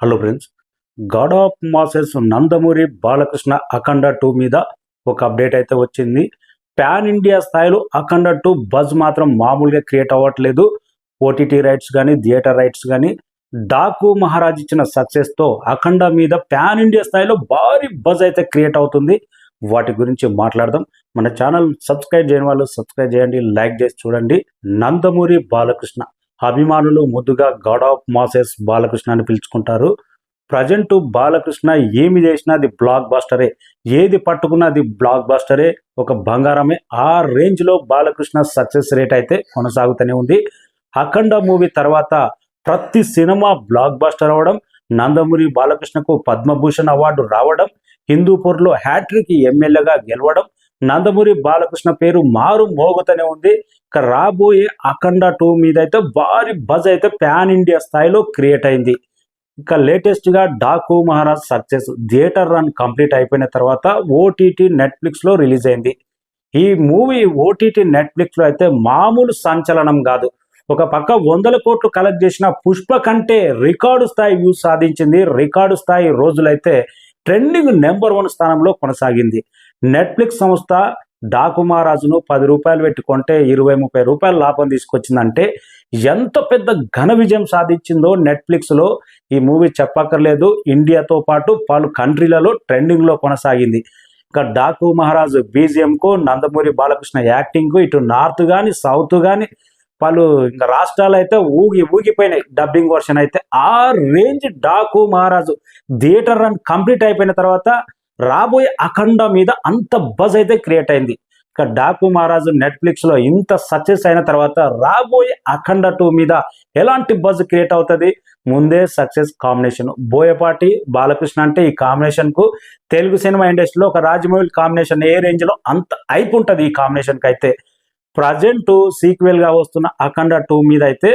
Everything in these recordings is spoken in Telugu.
Hello friends, god of masses Nandamuri Balakrishna Akhanda 2 మీద ఒక అప్డేట్ అయితే వచ్చింది. పాన్ ఇండియా స్థాయిలో అఖండ 2 బజ్ మాత్రం మామూలుగా క్రియేట్ అవ్వట్లేదు. ఓటీటీ రైట్స్ కానీ థియేటర్ రైట్స్ కానీ డాకు మహారాజ్ ఇచ్చిన సక్సెస్తో అఖండ మీద పాన్ ఇండియా స్థాయిలో భారీ బజ్ అయితే క్రియేట్ అవుతుంది. వాటి గురించి మాట్లాడదాం. మన ఛానల్ సబ్స్క్రైబ్ చేయని వాళ్ళు సబ్స్క్రైబ్ చేయండి, లైక్ చేసి చూడండి. నందమూరి బాలకృష్ణ అభిమానులు ముద్దుగా గాడ్ ఆఫ్ మాసెస్ బాలకృష్ణ అని పిలుచుకుంటారు. ప్రజెంట్ బాలకృష్ణ ఏమి చేసినా అది బ్లాక్ బాస్టరే, ఏది పట్టుకున్నా అది బ్లాక్ బాస్టరే, ఒక బంగారమే. ఆ రేంజ్లో బాలకృష్ణ సక్సెస్ రేట్ అయితే కొనసాగుతూనే ఉంది. అఖండ మూవీ తర్వాత ప్రతి సినిమా బ్లాక్ బాస్టర్ అవ్వడం, నందమూరి బాలకృష్ణకు పద్మభూషణ్ అవార్డు రావడం, హిందూపూర్లో హ్యాట్రిక్ ఎమ్మెల్యేగా గెలవడం, నందమూరి బాలకృష్ణ పేరు మారు మోగుతూనే ఉంది. ఇక రాబోయే అఖండ 2 మీద అయితే భారీ బజ్ అయితే పాన్ ఇండియా స్థాయిలో క్రియేట్ అయింది. ఇక లేటెస్ట్గా Daaku Maharaj success theatre run complete అయిపోయిన తర్వాత ఓటీటీ నెట్ఫ్లిక్స్లో రిలీజ్ అయింది. ఈ మూవీ ఓటీటీ నెట్ఫ్లిక్స్లో అయితే మామూలు సంచలనం కాదు. ఒక పక్క 100 కోట్లు కలెక్ట్ చేసిన పుష్ప కంటే రికార్డు స్థాయి వ్యూస్ సాధించింది. రికార్డు స్థాయి రోజులైతే ట్రెండింగ్ నెంబర్ 1 స్థానంలో కొనసాగింది. నెట్ఫ్లిక్స్ సంస్థ డాకు మహారాజును 10 రూపాయలు పెట్టుకుంటే 20-30 రూపాయల లాభం తీసుకొచ్చిందంటే ఎంత పెద్ద ఘన విజయం సాధించిందో నెట్ఫ్లిక్స్లో ఈ మూవీ చెప్పక్కర్లేదు. ఇండియాతో పాటు పలు కంట్రీలలో ట్రెండింగ్లో కొనసాగింది. ఇక డాకు మహారాజు బీజిఎంకు, నందమూరి బాలకృష్ణ యాక్టింగ్కు ఇటు నార్త్ కానీ సౌత్ కానీ పలు ఇంకా రాష్ట్రాలు అయితే ఊగిపోయినాయి. డబ్బింగ్ వర్షన్ అయితే ఆ రేంజ్ డాకు మహారాజు థియేటర్ రన్ కంప్లీట్ అయిపోయిన తర్వాత రాబోయే అఖండ మీద అంత బజ్ అయితే క్రియేట్ అయింది. ఇక డాకు మహారాజు నెట్ఫ్లిక్స్లో ఇంత సక్సెస్ అయిన తర్వాత రాబోయే అఖండ 2 మీద ఎలాంటి బజ్ క్రియేట్ అవుతుంది? ముందే సక్సెస్ కాంబినేషన్ బోయపాటి బాలకృష్ణ అంటే ఈ కాంబినేషన్కు తెలుగు సినిమా ఇండస్ట్రీలో ఒక రాజమౌళి కాంబినేషన్ ఏ రేంజ్లో అంత అయిపు ఉంటుంది. ఈ కాంబినేషన్కి అయితే ప్రజెంట్ సీక్వెల్గా వస్తున్న అఖండ 2 మీద అయితే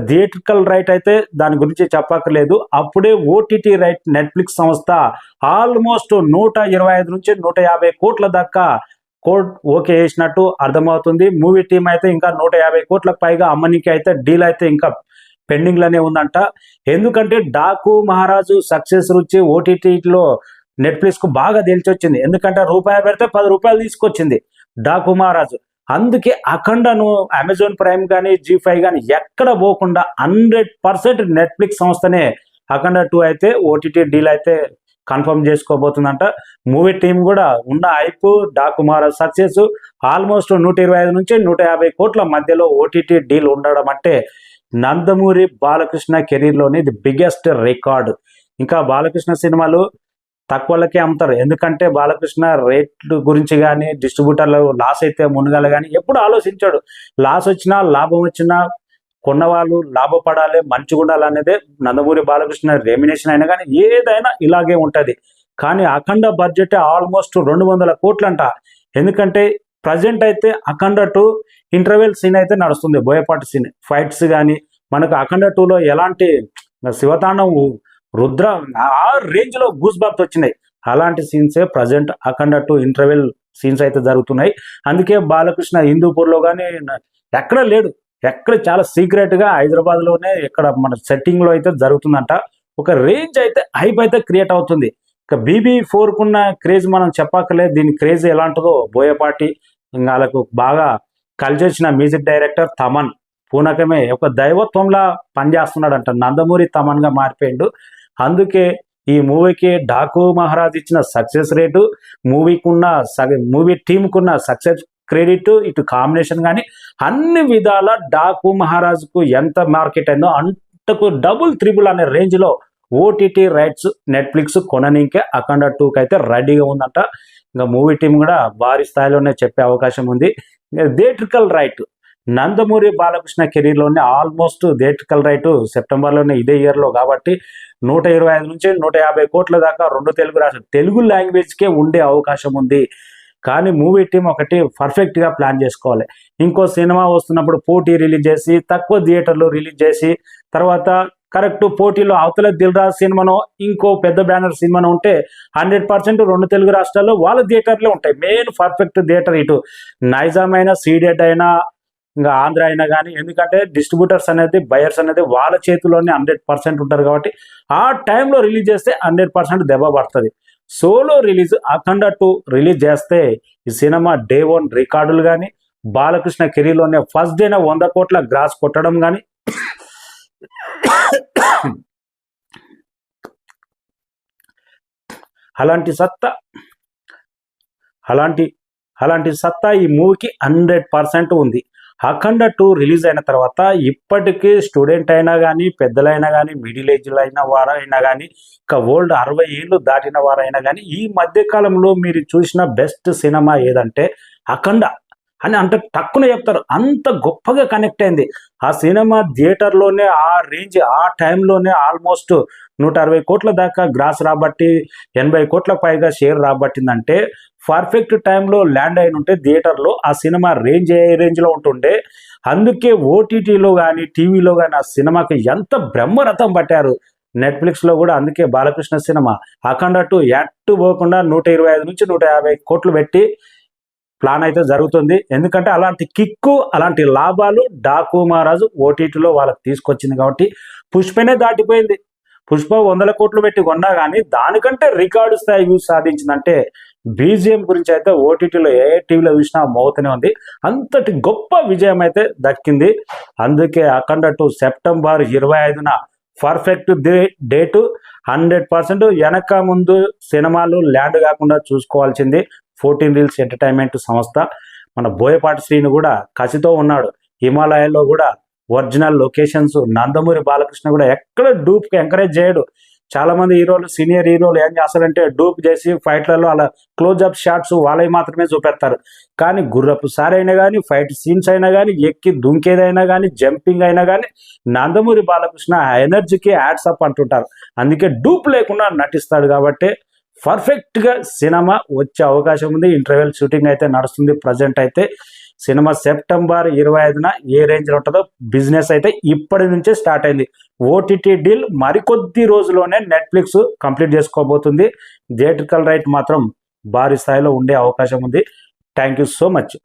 థియేట్రికల్ రైట్ అయితే దాని గురించి చెప్పక్కర్లేదు. అప్పుడే ఓటీటీ రైట్ నెట్ఫ్లిక్స్ సంస్థ ఆల్మోస్ట్ 125 నుంచి 150 కోట్ల దాకా ఓకే చేసినట్టు అర్థమవుతుంది. మూవీ టీం అయితే ఇంకా 150 కోట్లకు పైగా అమ్మనికి అయితే డీల్ అయితే ఇంకా పెండింగ్లోనే ఉందంట. ఎందుకంటే డాకు మహారాజు సక్సెస్ రుచి ఓటీటీలో నెట్ఫ్లిక్స్కు బాగా తెలిసొచ్చింది. ఎందుకంటే రూపాయి పెడితే 10 రూపాయలు తీసుకొచ్చింది డాకు మహారాజు. అందుకే అఖండను అమెజాన్ ప్రైమ్ కానీ G5 కానీ ఎక్కడ పోకుండా 100% నెట్ఫ్లిక్స్ సంస్థనే అఖండ 2 అయితే ఓటీటీ డీల్ అయితే కన్ఫర్మ్ చేసుకోబోతుందంట. మూవీ టీం కూడా ఉన్న hype Daaku Maharaj success almost 125 నుంచి 150 కోట్ల మధ్యలో ఓటీటీ డీల్ ఉండడం అంటే నందమూరి బాలకృష్ణ కెరీర్లోని ది బిగ్గెస్ట్ రికార్డు. ఇంకా బాలకృష్ణ సినిమాలు తక్కువలకే అమ్ముతారు. ఎందుకంటే బాలకృష్ణ రేట్లు గురించి కానీ డిస్ట్రిబ్యూటర్లు లాస్ అయితే మునగాలి కానీ ఎప్పుడు ఆలోచించాడు. లాస్ వచ్చినా లాభం వచ్చినా కొన్నవాళ్ళు లాభపడాలి, మంచిగా ఉండాలి అనేదే నందమూరి బాలకృష్ణ రెమ్యునేషన్ అయినా కానీ ఏదైనా ఇలాగే ఉంటుంది. కానీ అఖండ బడ్జెట్ ఆల్మోస్ట్ 200 కోట్లంట. ఎందుకంటే ప్రజెంట్ అయితే అఖండ 2 ఇంటర్వెల్ సీన్ అయితే నడుస్తుంది. బోయపాటి సీన్ ఫైట్స్ కానీ మనకు అఖండ 2లో ఎలాంటి శివతాండం రుద్ర ఆ రేంజ్ లో గూస్ బంప్స్ వచ్చినాయి. అలాంటి సీన్సే ప్రజెంట్ అఖండ 2 ఇంటర్వెల్ సీన్స్ అయితే జరుగుతున్నాయి. అందుకే బాలకృష్ణ హిందూపూర్లో కానీ ఎక్కడ లేడు, ఎక్కడ చాలా సీక్రెట్ గా హైదరాబాద్లోనే ఎక్కడ మన సెట్టింగ్ లో అయితే జరుగుతుందంట. ఒక రేంజ్ అయితే హైప్ అయితే క్రియేట్ అవుతుంది. ఇక BB4 కున్న క్రేజ్ మనం చెప్పక్కర్లేదు. దీని క్రేజ్ ఎలాంటిదో బోయపాటి ఇంకా వాళ్ళకు బాగా కలిసేసిన మ్యూజిక్ డైరెక్టర్ తమన్ పూనకమే ఒక దైవత్వంలా పనిచేస్తున్నాడంట. నందమూరి తమన్గా మారిపోయిండు. అందుకే ఈ మూవీకి డాకు మహారాజ్ ఇచ్చిన సక్సెస్ రేటు, మూవీ టీంకున్న సక్సెస్ క్రెడిట్, ఇటు కాంబినేషన్ కానీ అన్ని విధాల డాకు మహారాజ్కు ఎంత మార్కెట్ అయిందో అంతకు డబుల్ త్రిబుల్ అనే రేంజ్లో ఓటీటీ రైట్స్ నెట్ఫ్లిక్స్ కొననీకే అఖండ 2కి అయితే రెడీగా ఉందంట. ఇంకా మూవీ టీం కూడా భారీ స్థాయిలోనే చెప్పే అవకాశం ఉంది. థియేట్రికల్ రైట్ నందమూరి బాలకృష్ణ కెరీర్లోనే ఆల్మోస్ట్ థియేట్రికల్ రైటు సెప్టెంబర్లోనే ఇదే ఇయర్లో కాబట్టి 125 నుంచి 150 కోట్ల దాకా 2 తెలుగు రాష్ట్రాలు తెలుగు లాంగ్వేజ్కే ఉండే అవకాశం ఉంది. కానీ మూవీ టీం ఒకటి పర్ఫెక్ట్గా ప్లాన్ చేసుకోవాలి. ఇంకో సినిమా వస్తున్నప్పుడు పోటీ రిలీజ్ చేసి తక్కువ థియేటర్లో రిలీజ్ చేసి తర్వాత కరెక్ట్ పోటీలో అవతల దిల్ రాజు సినిమానో ఇంకో పెద్ద బ్యానర్ సినిమానో ఉంటే 100% 2 తెలుగు రాష్ట్రాల్లో వాళ్ళ థియేటర్లే ఉంటాయి. మెయిన్ పర్ఫెక్ట్ థియేటర్ ఇటు నైజాం అయినా, సీడెడ్ అయినా, ఇంకా ఆంధ్ర అయినా కానీ, ఎందుకంటే డిస్ట్రిబ్యూటర్స్ అనేది బయర్స్ అనేది వాళ్ళ చేతిలోనే 100% ఉంటారు కాబట్టి ఆ టైంలో రిలీజ్ చేస్తే 100% దెబ్బ పడుతుంది. సోలో రిలీజ్ అఖండ 2 రిలీజ్ చేస్తే ఈ సినిమా డే 1 రికార్డులు కానీ, బాలకృష్ణ కెరీర్లోనే ఫస్ట్ డేనే 100 కోట్ల గ్రాస్ కొట్టడం కానీ, అలాంటి సత్తా అలాంటి అలాంటి సత్తా ఈ మూవీకి 100% ఉంది. అఖండ 2 రిలీజ్ అయిన తర్వాత ఇప్పటికీ స్టూడెంట్ అయినా కానీ, పెద్దలైనా కానీ, మిడిల్ ఏజ్లో అయిన వారైనా కానీ, ఇంకా ఓల్డ్ 60 ఏళ్ళు దాటిన వారైనా కానీ, ఈ మధ్యకాలంలో మీరు చూసిన బెస్ట్ సినిమా ఏదంటే అఖండ అని అంటే టక్కున చెప్తారు. అంత గొప్పగా కనెక్ట్ అయింది ఆ సినిమా. థియేటర్లోనే ఆ రేంజ్, ఆ టైంలోనే ఆల్మోస్ట్ 160 కోట్ల దాకా గ్రాస్ రాబట్టి, 80 కోట్లకు పైగా షేర్ రాబట్టిందంటే పర్ఫెక్ట్ టైంలో ల్యాండ్ అయిన ఉంటే థియేటర్లో ఆ సినిమా రేంజ్ ఏ రేంజ్లో ఉంటుండే. అందుకే ఓటీటీలో కానీ, టీవీలో కానీ ఆ సినిమాకి ఎంత బ్రహ్మరథం పట్టారు. నెట్ఫ్లిక్స్లో కూడా అందుకే బాలకృష్ణ సినిమా అఖండ 2 ఎట్టు పోకుండా 125 నుంచి 150 కోట్లు పెట్టి ప్లాన్ అయితే జరుగుతుంది. ఎందుకంటే అలాంటి కిక్కు, అలాంటి లాభాలు డాకు మహారాజు ఓటీటీలో వాళ్ళకి తీసుకొచ్చింది కాబట్టి పుష్పనే దాటిపోయింది. పుష్ప 100 కోట్లు పెట్టి కొన్నా కానీ దానికంటే రికార్డు స్థాయి వ్యూస్ సాధించిందంటే బీజిఎం గురించి అయితే ఓటీటీలో ఏ టీవీలో చూసినా మోతనే ఉంది. అంతటి గొప్ప విజయం అయితే దక్కింది. అందుకే అఖండ 2 సెప్టెంబర్ 25న పర్ఫెక్ట్ డేటు. 100% వెనక ముందు సినిమాలు ల్యాండ్ కాకుండా చూసుకోవాల్సింది 14 రీల్స్ ఎంటర్టైన్మెంట్ సంస్థ. మన బోయపాటి శ్రీను కూడా కసితో ఉన్నాడు. హిమాలయాల్లో కూడా ఒరిజినల్ లొకేషన్స్. నందమూరి బాలకృష్ణ కూడా ఎక్కడ డూప్కి ఎంకరేజ్ చేయడు. చాలామంది హీరోలు, సీనియర్ హీరోలు ఏం చేస్తారంటే డూప్ చేసి ఫైట్లలో అలా క్లోజ్అప్ షాట్స్ వాళ్ళవి మాత్రమే చూపెడతారు. కానీ గుర్రపు సారి అయినా కానీ, ఫైట్ సీన్స్ అయినా కానీ, ఎక్కి దుంకేదైనా కానీ, జంపింగ్ అయినా కానీ నందమూరి బాలకృష్ణ ఎనర్జీకి యాడ్సప్ అంటుంటారు. అందుకే డూప్ లేకుండా నటిస్తాడు కాబట్టి పర్ఫెక్ట్గా సినిమా వచ్చే అవకాశం ఉంది. ఇంటర్వెల్ షూటింగ్ అయితే నడుస్తుంది ప్రజెంట్ అయితే. సినిమా సెప్టెంబర్ 25న ఏ రేంజ్లో ఉంటుందో బిజినెస్ అయితే ఇప్పటి నుంచే స్టార్ట్ అయింది. ఓటీటీ డీల్ మరికొద్ది రోజుల్లోనే నెట్ఫ్లిక్స్ కంప్లీట్ చేసుకోబోతుంది. థియేట్రికల్ రైట్ మాత్రం భారీ స్థాయిలో ఉండే అవకాశం ఉంది. Thank you so much.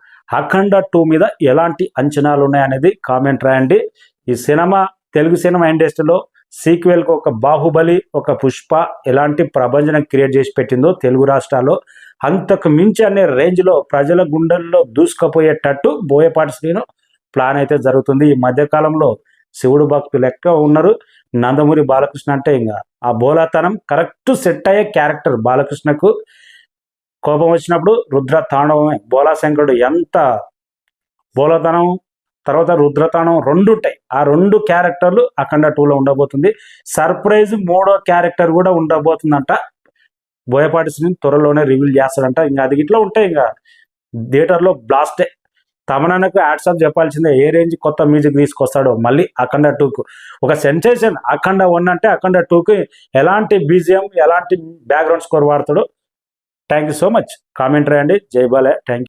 Akhanda 2 మీద ఎలాంటి అంచనాలు ఉన్నాయనేది కామెంట్ రాయండి. ఈ సినిమా తెలుగు సినిమా ఇండస్ట్రీలో సీక్వెల్కి ఒక బాహుబలి, ఒక పుష్ప ఎలాంటి ప్రభంజనం క్రియేట్ చేసి పెట్టిందో తెలుగు రాష్ట్రాల్లో, అంతకు మించి అనే రేంజ్లో ప్రజల గుండెల్లో దూసుకుపోయేటట్టు బోయపాటి శ్రీను ప్లాన్ అయితే జరుగుతుంది. ఈ మధ్యకాలంలో శివుడు భక్తులు ఎక్కువ ఉన్నారు. నందమూరి బాలకృష్ణ అంటే ఇంకా ఆ బోలాతనం కరెక్ట్ సెట్ అయ్యే క్యారెక్టర్. బాలకృష్ణకు కోపం వచ్చినప్పుడు రుద్ర తాండవమే. బోలాశంకరుడు ఎంత బోలాతనం తర్వాత రుద్రతాండవం 2 ఉంటాయి. ఆ 2 క్యారెక్టర్లు అఖండ 2లో ఉండబోతుంది. సర్ప్రైజ్ 3వ క్యారెక్టర్ కూడా ఉండబోతుందంట. బోయపాటి శ్రీని త్వరలోనే రివీల్ చేస్తాడంట. ఇంకా అది ఇట్లా ఉంటాయి. ఇంకా థియేటర్లో బ్లాస్టే. తమనకు యాడ్సాప్ చెప్పాల్సిందే ఏ రేంజ్ కొత్త మ్యూజిక్ తీసుకొస్తాడో మళ్ళీ అఖండ 2కు. ఒక సెన్సేషన్. అఖండ 1 అంటే అఖండ 2కి ఎలాంటి బీజిఎం, ఎలాంటి బ్యాక్గ్రౌండ్ స్కోర్ వాడతాడో. Thank you so much. Comment రాయండి. జై బాలయ్య. Thank you.